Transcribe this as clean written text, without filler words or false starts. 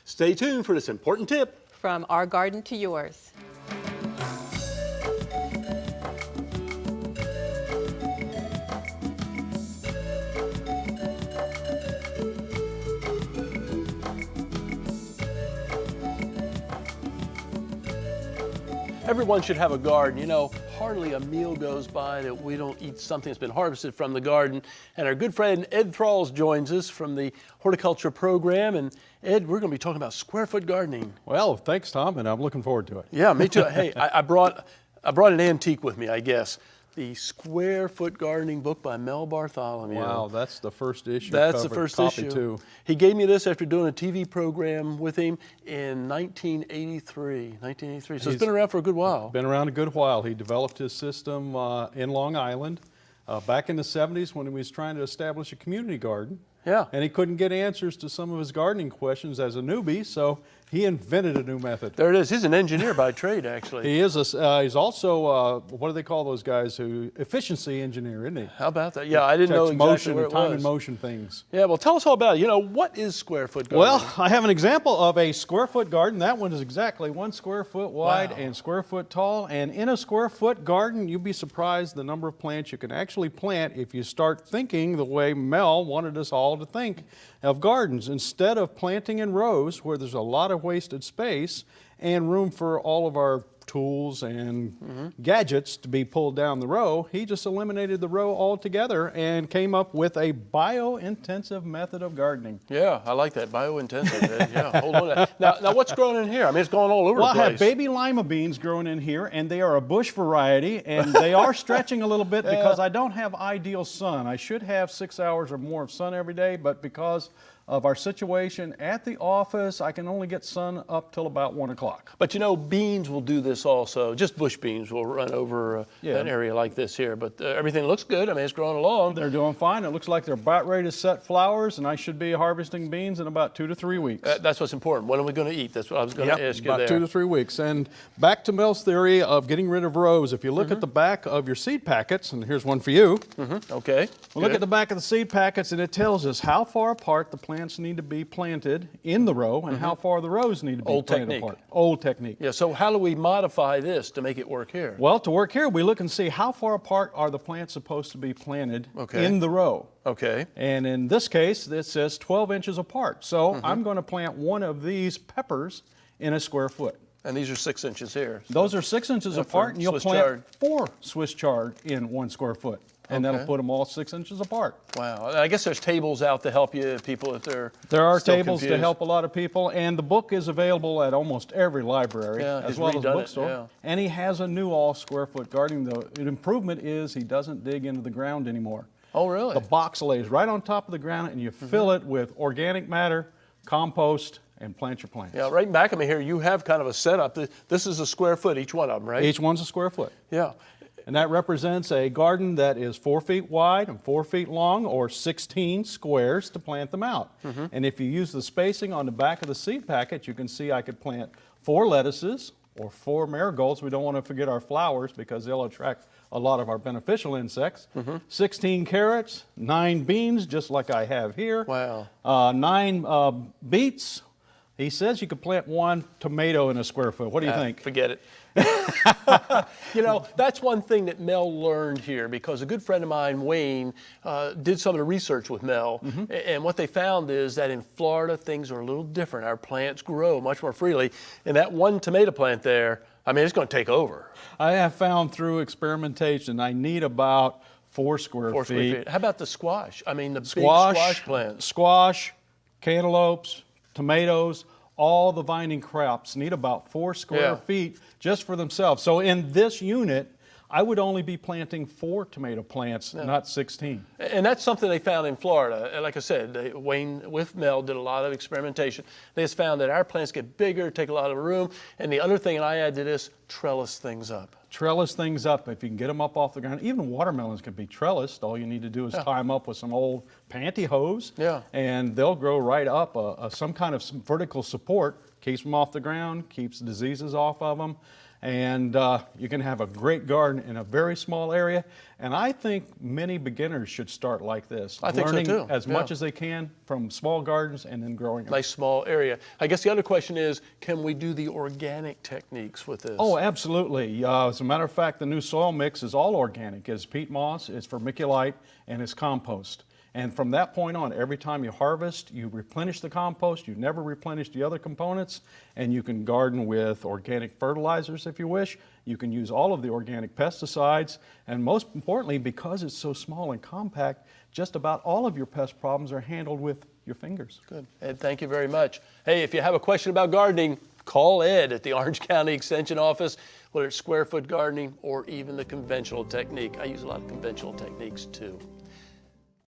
Stay tuned for this important tip. From our garden to yours. Everyone should have a garden. You know, hardly a meal goes by that we don't eat something that's been harvested from the garden. And our good friend Ed Thralls joins us from the horticulture program. And Ed, we're going to be talking about square foot gardening. Well, thanks, Tom, and I'm looking forward to it. Yeah, me too. Hey, I brought an antique with me, I guess. The Square Foot Gardening book by Mel Bartholomew. Wow, that's the first issue. That's the first issue. Too. He gave me this after doing a TV program with him in 1983. So it's been around for a good while. Been around a good while. He developed his system in Long Island back in the 70s when he was trying to establish a community garden. Yeah. And he couldn't get answers to some of his gardening questions as a newbie, so he invented a new method. There it is. He's an engineer by trade, actually. He is. He's also, what do they call those guys who, efficiency engineer, isn't he? How about that? Yeah, I didn't know exactly motion, where it time was. and motion things. Yeah, well, tell us all about it. You know, what is square foot gardening? Well, I have an example of a square foot garden. That one is exactly 1 square foot wide and square foot tall. And in a square foot garden, you'd be surprised the number of plants you can actually plant if you start thinking the way Mel wanted us all to think of gardens. Instead of planting in rows where there's a lot of wasted space and room for all of our tools and gadgets to be pulled down the row, he just eliminated the row altogether and came up with a bio-intensive method of gardening. Yeah, I like that, bio-intensive. Yeah, hold on. Now, what's growing in here? I mean, it's going all over the place. Well, I have baby lima beans growing in here, and they are a bush variety, and they are stretching a little bit because I don't have ideal sun. I should have 6 hours or more of sun every day, but because of our situation at the office, I can only get sun up till about 1 o'clock. But you know, beans will do this also. Just bush beans will run over an area like this here. But everything looks good. I mean, it's growing along. They're doing fine. It looks like they're about ready to set flowers, and I should be harvesting beans in about 2 to 3 weeks. That's what's important. When are we going to eat? That's what I was going to ask you there. About 2 to 3 weeks. And back to Mel's theory of getting rid of rows. If you look at the back of your seed packets, and here's one for you. Okay. We'll look at the back of the seed packets, and it tells us how far apart the plants need to be planted in the row and how far the rows need to be planted apart. Old technique. Yeah, so how do we modify this to make it work here? Well, to work here, we look and see how far apart are the plants supposed to be planted in the row. Okay. And in this case, it says 12 inches apart. So I'm going to plant one of these peppers in a square foot. And these are 6 inches here. Those are 6 inches apart, and you'll plant 4 Swiss chard in 1 square foot. And that'll put them all 6 inches apart. Wow. I guess there's tables out to help you people if they're There are still tables confused. to help a lot of people, and the book is available at almost every library, as well as bookstore. And he has a new all square foot gardening. The improvement is he doesn't dig into the ground anymore. Oh, really? The box lays right on top of the ground, and you fill it with organic matter, compost, and plant your plants. Yeah, right back of me here, you have kind of a setup. This is a square foot, each one of them, right? Each one's a square foot. Yeah. And that represents a garden that is 4 feet wide and 4 feet long, or 16 squares to plant them out. And if you use the spacing on the back of the seed packet, you can see I could plant 4 lettuces or 4 marigolds. We don't want to forget our flowers because they'll attract a lot of our beneficial insects. 16 carrots, 9 beans, just like I have here. Wow. 9 beets. He says you could plant 1 tomato in a square foot. What do you think? Forget it. You know, that's one thing that Mel learned here, because a good friend of mine, Wayne, did some of the research with Mel. And what they found is that in Florida, things are a little different. Our plants grow much more freely. And that 1 tomato plant there, I mean, it's going to take over. I have found through experimentation I need about 4 square feet. How about the squash? I mean, the big squash plants. Squash, cantaloupes, tomatoes, all the vining crops need about 4 square feet just for themselves. So in this unit, I would only be planting 4 tomato plants, not 16. And that's something they found in Florida. Like I said, Wayne with Mel did a lot of experimentation. They just found that our plants get bigger, take a lot of room. And the other thing, and I add to this, trellis things up. Trellis things up. If you can get them up off the ground, even watermelons can be trellised. All you need to do is tie them up with some old pantyhose, and they'll grow right up. Some kind of vertical support keeps them off the ground, keeps diseases off of them. And you can have a great garden in a very small area. And I think many beginners should start like this. I think so learning too, as yeah. much as they can from small gardens and then growing them. Nice small area. I guess the other question is, can we do the organic techniques with this? Oh, absolutely. As a matter of fact, the new soil mix is all organic. It's peat moss, it's vermiculite, and it's compost. And from that point on, every time you harvest, you replenish the compost, you never replenish the other components, and you can garden with organic fertilizers if you wish. You can use all of the organic pesticides, and most importantly, because it's so small and compact, just about all of your pest problems are handled with your fingers. Good. Ed, thank you very much. Hey, if you have a question about gardening, call Ed at the Orange County Extension Office, whether it's square foot gardening or even the conventional technique. I use a lot of conventional techniques too.